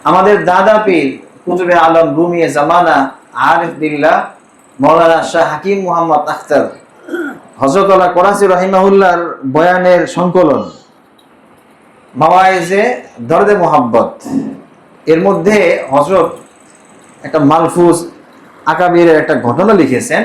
আমাদের দাদা পীর কুতুবে আলম রুমিয়ে জামানা আরিফ বিল্লাহ মৌলানা শাহ হাকিম মুহাম্মদ আখতার হযরত আল্লাহ করাচি রাহিমাহুল্লাহর বয়ানের সংকলন মাওয়াইজে দরদে মোহাব্বত, এর মধ্যে হযরত একটা মালফুজ আকাবিরের একটা ঘটনা লিখেছেন।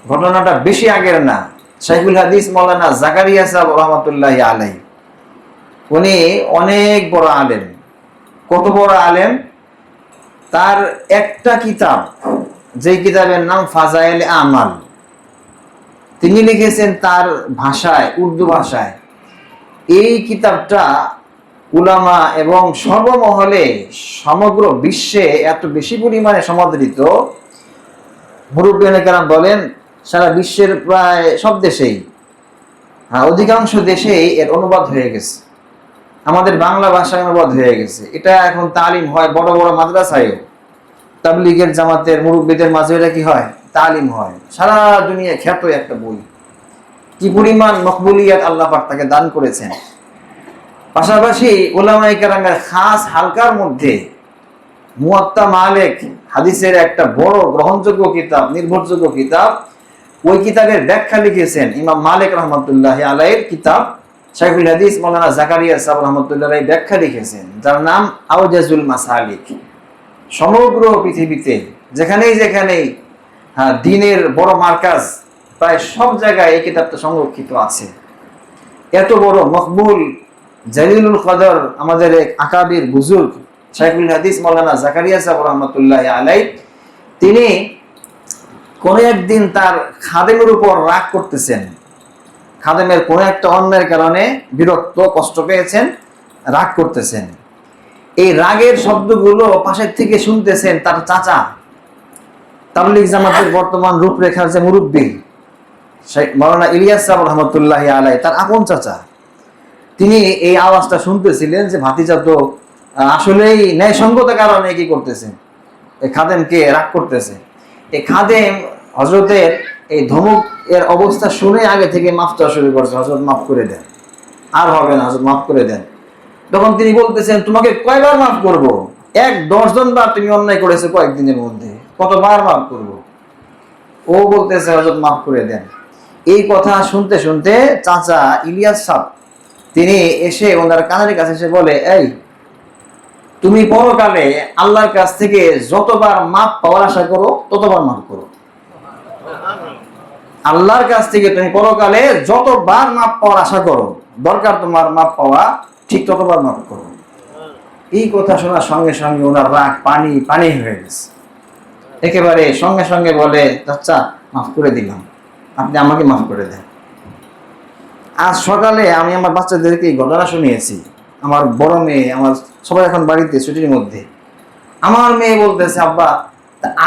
ঘটনাটা বেশি আগের না। শাইখুল হাদিস মৌলানা জাকারিয়া সাহেব রহমতুল্লাহি আলাইহি, উনি অনেক বড় আলেম। কত বড় আলেম! তার একটা কিতাব, যে কিতাবের নাম ফাজাইল আমাল, তিনি লিখেছেন তার ভাষায়, উর্দু ভাষায়। এই কিতাবটা উলামা এবং সর্বমহলে সমগ্র বিশ্বে এত বেশি পরিমাণে সমাদৃত, মুরব্বিয়ানে কেরাম বলেন সারা বিশ্বের প্রায় সব দেশেই, অধিকাংশ দেশেই এর অনুবাদ হয়ে গেছে। আমাদের বাংলা ভাষায় অনুবাদ হয়ে গেছে। এটা এখন তালিম হয় বড় বড় মাদ্রাসায়ও, তাবলিগের জামাতের মুরব্বীদের মাঝে এটা কি হয়, তালিম হয়। সারা দুনিয়া খ্যাত একটা বই। কি পরিমাণ মকবুলিয়াত আল্লাহ পাক তাকে দান করেছেন। পাশাপাশি উলামায়ে কেরামের খাস হালকার মধ্যে মুয়াত্তা মালিক হাদিসের একটা বড় গ্রহণযোগ্য কিতাব, নির্ভরযোগ্য কিতাব। ওই কিতাবের ব্যাখ্যা লিখেছেন ইমাম মালিক রহমতুল্লাহি আলাইহির কিতাব শাইখুল হাদিস মাওলানা জাকারিয়া সাহেব রহমতুল্লাহি আলাইহি ব্যাখ্যা লিখেছেন, যার নাম আওজাজুল মাসালিক। সমগ্র পৃথিবীতে যেখানেই যেখানেই দ্বীনের বড় মার্কাজ, প্রায় সব জায়গায় এই কিতাবটা সংরক্ষিত আছে। এত বড় মকবুল জালিলুল কদর আমাদের এক আকাবির বুজুর্গ শাইখুল হাদিস মাওলানা জাকারিয়া সাহেব রহমতুল্লাহি আলাইহি, তিনি কোন একদিন তার খাদেমের উপর রাগ করতেছেন। খাদেমের কোন একটা অন্যায়ের কারণে বিরক্ত, কষ্ট পেয়েছেন, রাগ করতেছেন। এই রাগের শব্দগুলো পাশের থেকে শুনতেছেন তার চাচা, তাবলিগ জামাতের বর্তমান রূপরেখার যে মুরব্বী মাওলানা ইলিয়াস সাহেব রহমতুল্লাহি আলাইহি, তার আপন চাচা। তিনি এই আওয়াজটা শুনতেছিলেন যে ভাতিজা তো আসলেই ন্যায়সঙ্গত কারণে কি করতেছে, এই খাদেমকে রাগ করতেছে। এই খাদেম হযরতের এই ধমক এর অবস্থা শুনে আগে থেকে মাফ চাওয়া শুরু করছে, হযরত মাফ করে দেন, আর হবে না, হযরত মাফ করে দেন। তখন তিনি বলতেছেন, তোমাকে কয়বার মাফ করব? 10 বার তুমি অন্যায় করেছো কয়েকদিনের মধ্যে, কতবার মাফ করব? ও বলতেছে হযরত মাফ করে দেন। এই কথা শুনতে শুনতে চাচা ইলিয়াস সাহেব তিনি এসে ওনার কানের কাছে এসে বলে, এই তুমি পরকালে আল্লাহর কাছ থেকে যতবার মাফ পাওয়ার আশা করো ততবার মাফ করো। আল্লাহর কাছ থেকে তুমি পরকালে যতবার মাফ পাওয়ার আশা করো, দরকার তোমার মাফ পাওয়া, ঠিক ততবার মাফ করো। এই কথা শোনার সঙ্গে সঙ্গে ওনার রাগ পানি পানি হয়ে গেছে। একেবারে সঙ্গে সঙ্গে বলে, চাচা মাফ করে দিলাম, আপনি আমাকে মাফ করে দেন। আজ সকালে আমি আমার বাচ্চাদেরকে এই ঘটনা শুনিয়েছি। আমার বড় মেয়ে, আমার সবাই এখন বাড়িতে ছুটির মধ্যে। আমার মেয়ে বলতেছে, আব্বা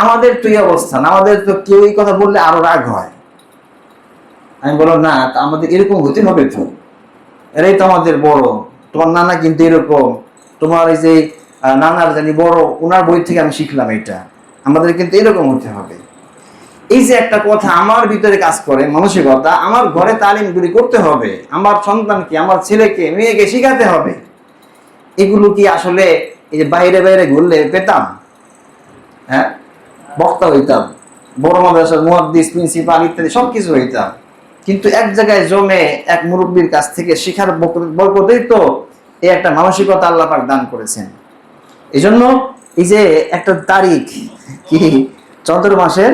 আমাদের তো এই অবস্থান, আমাদের তো কেউ এই কথা বললে আরো রাগ হয়। আমি বললাম, না আমাদের এরকম হতে হবে তো, এরাই তো আমাদের বড়, তোমার নানা কিন্তু এরকম, তোমার এই যে নানার জানি বড়, ওনার বই থেকে আমি শিখলাম এটা, আমাদের কিন্তু এরকম হতে হবে। এই যে একটা কথা আমার ভিতরে কাজ করে, মানসিকতা, আমার ঘরে তালিমগুলি করতে হবে, আমার সন্তানকে, আমার ছেলেকে, মেয়েকে শিখাতে হবে। এগুলো কি আসলে এই যে বাইরে বাইরে ঘুরলে পেতাম? হ্যাঁ, বক্তা হইতাম, বড় মাদ্রাসার মুহাদ্দিস, প্রিন্সিপাল ইত্যাদি সবকিছু হইতাম। কিন্তু এক জায়গায় জমে এক মুরব্বীর কাছ থেকে শিখার বরকতেই তো এই একটা মানসিকতা আল্লাহ পাক দান করেছেন। এই জন্য এই যে একটা তারিখ কি চন্দ্র মাসের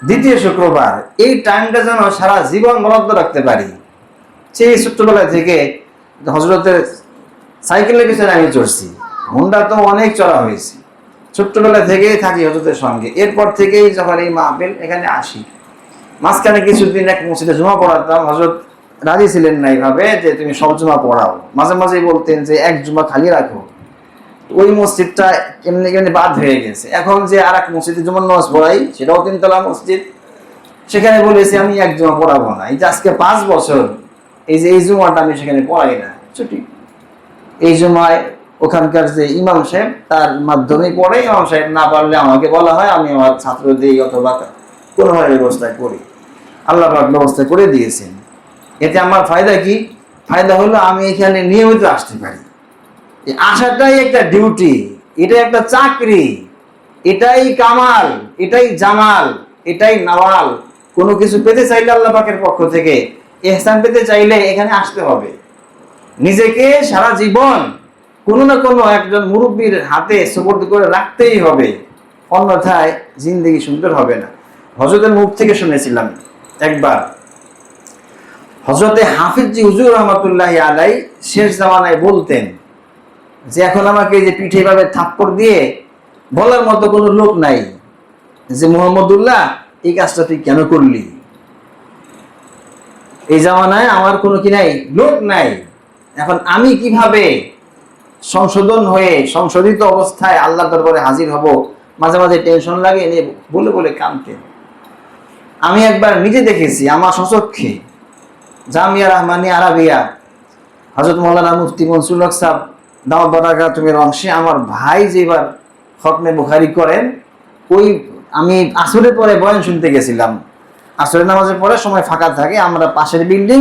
2য় শুক্রবার, এই টাইমটা যেন সারা জীবন বরাদ্দ রাখতে পারি। সেই ছোট্টবেলা থেকে হযরতের সাইকেলের পিছনে আমি চড়ছি, হুন্ডা তো অনেক চড়া হয়েছে, ছোট্টবেলা থেকেই থাকি হযরতের সঙ্গে। এরপর থেকেই যখন এই মাহফিল এখানে আসি, মাঝখানে কিছুদিন এক মসজিদে জুমা পড়াতাম, হযরত রাজি ছিলেন না এইভাবে যে তুমি সব জুমা পড়াও। মাঝে মাঝেই বলতেন যে এক জুমা খালি রাখো। ওই মসজিদটা কেমনি কেমনি বাদ হয়ে গেছে। এখন যে আর এক মসজিদে জুমার নামাজ পড়াই, সেটাও 3তলা মসজিদ, সেখানে বলেছি আমি এক জুমা পড়াবো না। এই যে আজকে 5 বছর এই যে এই জুমাটা আমি সেখানে পড়াই না, ছুটি। এই জুমায় ওখানকার যে ইমাম সাহেব, তার মাধ্যমে পড়ে, ইমাম সাহেব না পারলে আমাকে বলা হয়, আমি আমার ছাত্র দিই অথবা কোনোভাবে ব্যবস্থায় করি। আল্লাহ পাক ব্যবস্থা করে দিয়েছেন। এতে আমার ফায়দা কি? ফায়দা হলো আমি এখানে নিয়মিত আসতে পারি। আসাটাই একটা ডিউটি, এটা একটা চাকরি, এটাই কামাল, এটাই জামাল, এটাই নওয়াল। কোনো কিছু পেতে চাইলে আল্লাহ পাকের পক্ষ থেকে, ইহসান পেতে চাইলে এখানে আসতে হবে। নিজেকে সারা জীবন কোনো না কোনো একজন মুরব্বীর হাতে সুপর্দ করে রাখতেই হবে, অন্যথায় জিন্দেগি সুন্দর হবে না। হযরতের মুখ থেকে শুনেছিলাম একবার, হযরতে হাফিজি হুজুর রহমাতুল্লাহি আলাই শেষ জামানায় বলতেন যে এখন আমাকে যে পিঠে ভাবে থাপ্পড় দিয়ে বলার মতো কোনো লোক নাই যে মুহাম্মদুল্লাহ এই কাজটা তুই কেন করলি। এই জামানায় আমার কোনো কি নাই, লোক নাই। এখন আমি কিভাবে সংশোধন হয়ে সংশোধিত অবস্থায় আল্লাহ দরবারে হাজির হব, মাঝে মাঝে টেনশন লাগে, নিয়ে বলে বলে কাঁদতেন। আমি একবার নিজে দেখেছি আমার স্বচক্ষে, জামিয়া রহমানিয়া আরাবিয়া হযরত মাওলানা মুফতি মনসুর হক সাহেব দাওয়াত বারাকাতুমের অংশে আমার ভাই যেবার খতমে বুখারী করেন, ওই আমি আসরের পরে বয়ান শুনতে গেছিলাম। আসরের নামাজের পরে সময় ফাঁকা থাকে, আমরা পাশের বিল্ডিং,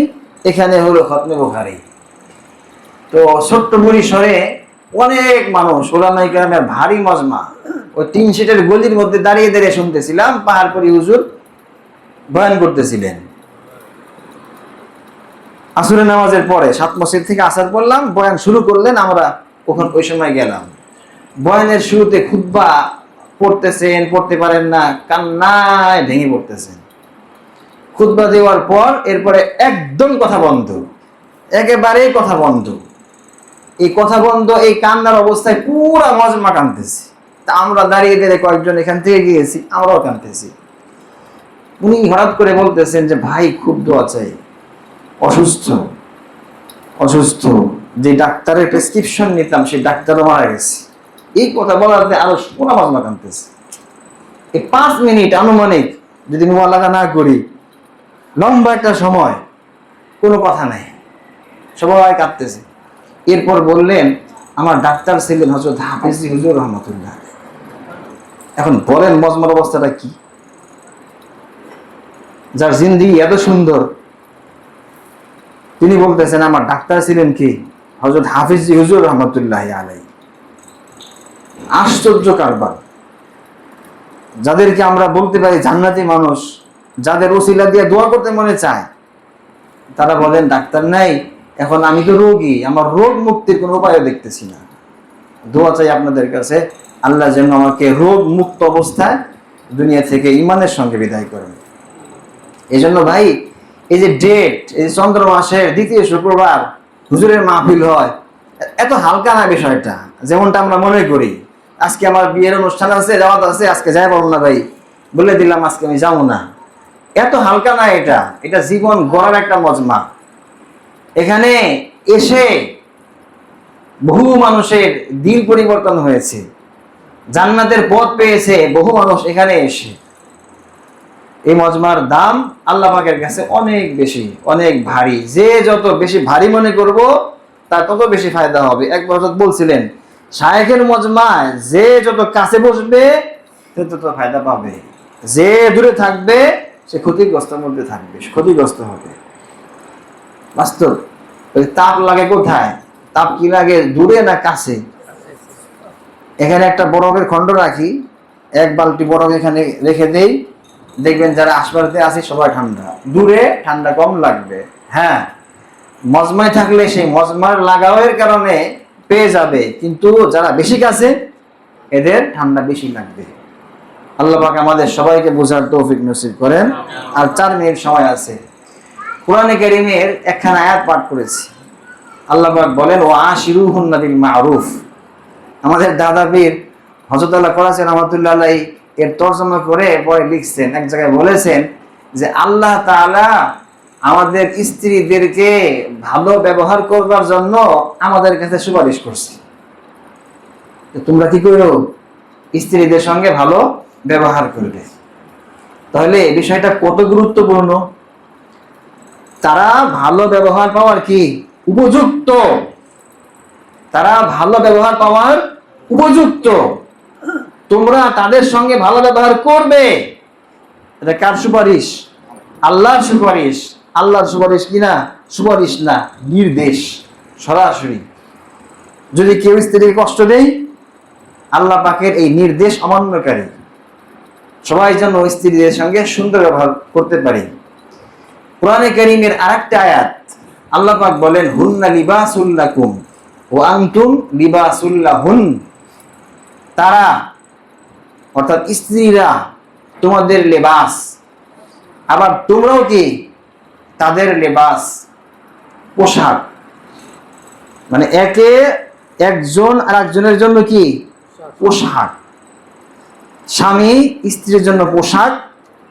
এখানে হলো খতমে বুখারী। তো ছোট্ট পরিসরে অনেক মানুষ, ওলামায়ে কেরামের ভারী মজমা, ওই 3 সিটের গলির মধ্যে দাঁড়িয়ে দাঁড়িয়ে শুনতেছিলাম। পাহাড়পুরি হুজুর বয়ান করতেছিলেন আসরের নামাজের পরে। 7 মসজিদ থেকে আসর পড়লাম, বয়ান শুরু করলেন, আমরা ওই সময় গেলাম। বয়ানের শুরুতে খুতবা পড়তেছেন, পড়তে পারেন না, কান্নায় ভেঙে পড়তেছেন। খুতবা দেওয়ার পর এরপরে একদম কথা বন্ধ, একেবারেই কথা বন্ধ। এই কথা বন্ধ, এই কান্নার অবস্থায় পুরা মজমা কাঁদতেছি। তা আমরা দাঁড়িয়ে দাঁড়িয়ে কয়েকজন এখান থেকে গিয়েছি, আমরাও কাঁদতেছি। উনি হঠাৎ করে বলতেছেন যে ভাই খুব দোয়া চাই, অসুস্থ অসুস্থ, যে ডাক্তারের প্রেসক্রিপশন নিতাম সেই ডাক্তারও মারা গেছে। এই কথা বলাতে আরো পুরা মজমা কাঁদতেছে। এই 5 মিনিট আনুমানিক যদি মুবালাগা না করি, লম্বা একটা সময়, কোনো কথা নাই, সবাই কাঁদতেছে। এরপর বললেন আমার ডাক্তার ছিলেন হযরত হাফিজি হুজুর রহমাতুল্লাহ। এখন বলেন মজমার অবস্থাটা কি? যার জিন্দেগি এত সুন্দর, তিনি বলতেছেন আমার ডাক্তার ছিলেন কি হযরত হাফিজি হুজুর রহমাতুল্লাহ আলাইহি। আশ্চর্য কারবার। যাদেরকে আমরা বলতে পারি জান্নাতি মানুষ, যাদের ওসিলা দিয়ে দোয়া করতে মনে চায়, তারা বলেন ডাক্তার নাই, এখন আমি তো রোগী, আমার রোগ মুক্তির কোনো উপায় দেখতেছি না। দোয়া চাই আপনাদের কাছে, আল্লাহ যেন আমাকে রোগ মুক্ত অবস্থায় দুনিয়া থেকে ঈমানের সঙ্গে বিদায় করেন। এই জন্য ভাই, এই যে ডেট, এই চন্দ্র মাসের 2য় শুক্রবার হুজুরের মাহফিল হয়, এত হালকা না বিষয়টা, যেমনটা আমরা মনে করি। আজকে আমার বিয়ের অনুষ্ঠান আছে, দাওয়াত আছে, আজকে যাই পারবো না ভাই, বলে দিলাম আজকে আমি যাবো না। এত হালকা না এটা, এটা জীবন গড়ার একটা মজমা। এখানে এসে বহু মানুষের দিন পরিবর্তন হয়েছে, জান্নাতের পথ পেয়েছে বহু মানুষ এখানে এসে। এই মজমার দাম আল্লাহ পাকের কাছে অনেক বেশি, অনেক ভারী। যে যত বেশি ভারী মনে করব তার তত বেশি ফায়দা হবে। একবার বলছিলেন শায়েখের মজমায় যে যত কাছে বসবে সে তত ফায়দা পাবে, যে দূরে থাকবে সে ক্ষতিগ্রস্তের মধ্যে থাকবে, ক্ষতিগ্রস্ত হবে। বাস্তব। ওই তাপ লাগে কোথায়? তাপ কি লাগে দূরে না কাছে? এখানে একটা বরফের খণ্ড রাখি, 1 বালতি বরফ এখানে রেখে দেই, দেখবেন যারা আশপাশে আছে সবাই ঠান্ডা, দূরে ঠান্ডা কম লাগবে। হ্যাঁ, মজমায় থাকলে সেই মজমার লাগাওয়ের কারণে পেয়ে যাবে, কিন্তু যারা বেশি কাছে এদের ঠান্ডা বেশি লাগবে। আল্লাহ পাক আমাদের সবাইকে বোঝার তৌফিক নসিব করেন। আর 4 মিনিট সময় আছে। কোরআনে কারীমের একখানা আয়াত পাঠ করেছি। আল্লাহ পাক বলেন ওয়া আশিরুহুন্না বিল মারুফ। আমাদের দাদা পীর হযরত আল্লাহ করাছেন রহমাতুল্লাহ আলাইহি এর তরজমা করে পরে লিখছেন, এক জায়গায় বলেছেন যে আল্লাহ তাআলা আমাদের স্ত্রীদেরকে ভালো ব্যবহার করবার জন্য আমাদের কাছে সুপারিশ করছে। তোমরা কি করো? স্ত্রীদের সঙ্গে ভালো ব্যবহার করবে। তাহলে এই বিষয়টা কত গুরুত্বপূর্ণ। তারা ভালো ব্যবহার পাওয়ার কি উপযুক্ত, তারা ভালো ব্যবহার পাওয়ার উপযুক্ত। তোমরা তাদের সঙ্গে ভালো ব্যবহার করবে। এটা কার সুপারিশ? আল্লাহর সুপারিশ। আল্লাহর সুপারিশ কিনা সুপারিশ না, নির্দেশ সরাসরি। যদি কেউ স্ত্রীকে কষ্ট দেয় আল্লাহ পাকের এই নির্দেশ অমান্যকারী। সবাই যেন স্ত্রীদের সঙ্গে সুন্দর ব্যবহার করতে পারে। কোরআনে কারীমের আরেকটা আয়াত আল্লাহ পাক বলেন, হুন্না লিবাসুল লাকুম ওয়া আনতুম লিবাসুল লাহুন। তারা অর্থাৎ স্ত্রীরা তোমাদের লেবাস, আবার তোমরাও কি তাদের লেবাস, পোশাক। মানে একজন আর একজনের জন্য কি পোশাক। স্বামী স্ত্রীর জন্য পোশাক,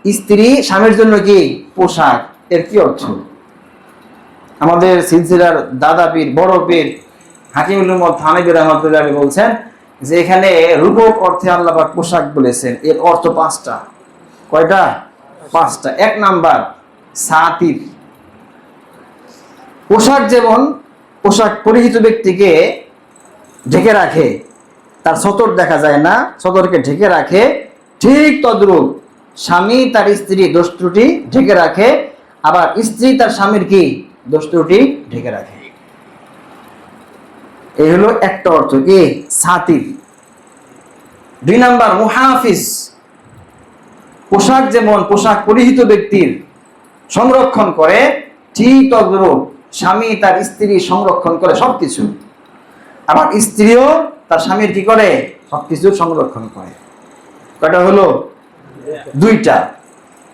স্ত্রী স্বামীর জন্য কি পোশাক। এর কি অর্থ? আমাদের সিলসিলার দাদা পীর, বড় পীর হাকিমুল উম্মত থানভী রাহমাতুল্লাহ আলাইহি বলছেন যে এখানে রূপক অর্থে আল্লাহ পাক পোশাক বলেছেন, এর অর্থ পাঁচটা। কয়টা? পাঁচটা। এক নাম্বার সাতির। পোশাক যেমন পোশাক পরিহিত ব্যক্তিকে ঢেকে রাখে, তার সতর দেখা যায় না, সতরকে ঢেকে রাখে, ঠিক তদ্রূপ স্বামী তার স্ত্রী দোষ ত্রুটি ঢেকে রাখে, আবার স্ত্রী তার স্বামীর কি দোষ ত্রুটি ঢেকে রাখে। এই হলো একটা অর্থ কি সাতির। দুই নাম্বার মুহাফিজ। পোশাক যেমন পোশাক পরিহিত ব্যক্তির সংরক্ষণ করে, ঠিক তদ্রূপ স্বামী তার স্ত্রী সংরক্ষণ করে সবকিছু, আবার স্ত্রীও তার স্বামীর কি করে সবকিছু সংরক্ষণ করে। কয়টা হলো? দুইটা।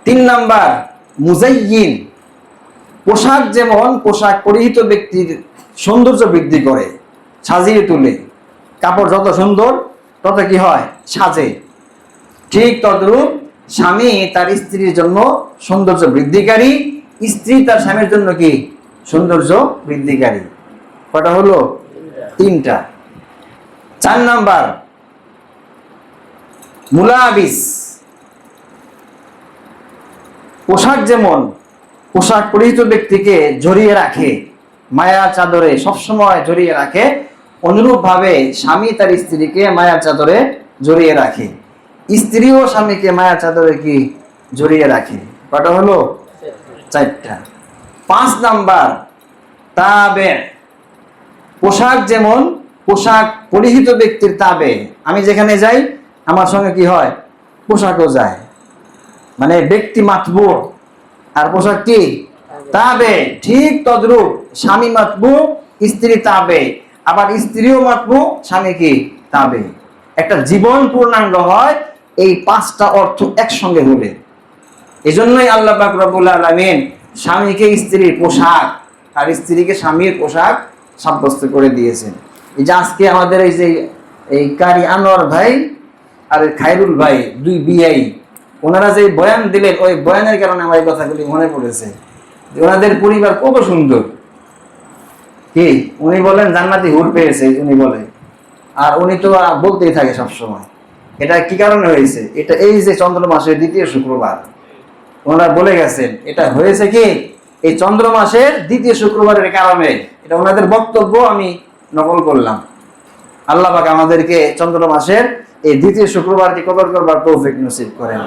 তিন নাম্বার মুজাইয়িন। পোশাক যেমন পোশাক পরিহিত ব্যক্তির সৌন্দর্য বৃদ্ধি করে, সাজিয়ে তোলে। কাপড় যত সুন্দর তত কি হয় সাজে, ঠিক তদ্রূপ স্বামী তার স্ত্রীর জন্য সৌন্দর্য বৃদ্ধিকারী, স্ত্রী তার স্বামীর জন্য কি সৌন্দর্য বৃদ্ধিকারী। কয়টা হলো? তিনটা। চার নাম্বার মুলাবিস। পোশাক যেমন পোশাক পরিহিত ব্যক্তিকে জড়িয়ে রাখে, মায়ার চাদরে সবসময় জড়িয়ে রাখে, অনুরূপ ভাবে স্বামী তার স্ত্রীকে মায়ার চাদরে জড়িয়ে রাখে, স্ত্রীও স্বামীকে মায়ার চাদরে কি জড়িয়ে রাখে। কয়টা হলো? চারটা। পাঁচ নাম্বার তাবে। পোশাক যেমন পোশাক পরিহিত ব্যক্তির তাবে, আমি যেখানে যাই আমার সঙ্গে কি হয় পোশাকও যায়। মানে ব্যক্তি মাতবু আর পোশাক কি তাবে, ঠিক তদ্রূপ স্বামী মাতবু স্ত্রী তাবে, আবার স্ত্রীও মাতবু স্বামী কি তাবে। একটা জীবন পূর্ণাঙ্গ হয় এই পাঁচটা অর্থ একসঙ্গে হলে। এজন্যই আল্লাহ পাক রব্বুল আলামিন স্বামীকে স্ত্রীর পোশাক আর স্ত্রীকে স্বামীর পোশাক সাব্যস্ত করে দিয়েছেন। এই যে আজকে আমাদের এই যে এই কারি আনোয়ার ভাই আর খায়রুল ভাই দুই বিআই, ওনারা যে বয়ান দিলেন ওই বয়ানের কারণে আমার এই কথাগুলি মনে পড়েছে। ওনাদের পরিবার কত সুন্দর। কি উনি বলেন জান্নাতি হুর পেয়েছে উনি বলে, আর উনি তো বলতেই থাকে সবসময়। এটা কি কারণে হয়েছে? এটা এই যে চন্দ্র মাসের দ্বিতীয় শুক্রবার ওনারা বলে গেছেন, এটা হয়েছে কি এই চন্দ্র মাসের দ্বিতীয় শুক্রবারের কারণে। এটা ওনাদের বক্তব্য আমি নকল করলাম। আল্লাহ পাক আমাদেরকে চন্দ্র মাসের এই দ্বিতীয় শুক্রবারকে কদর করবার তৌফিক নসিব করেন।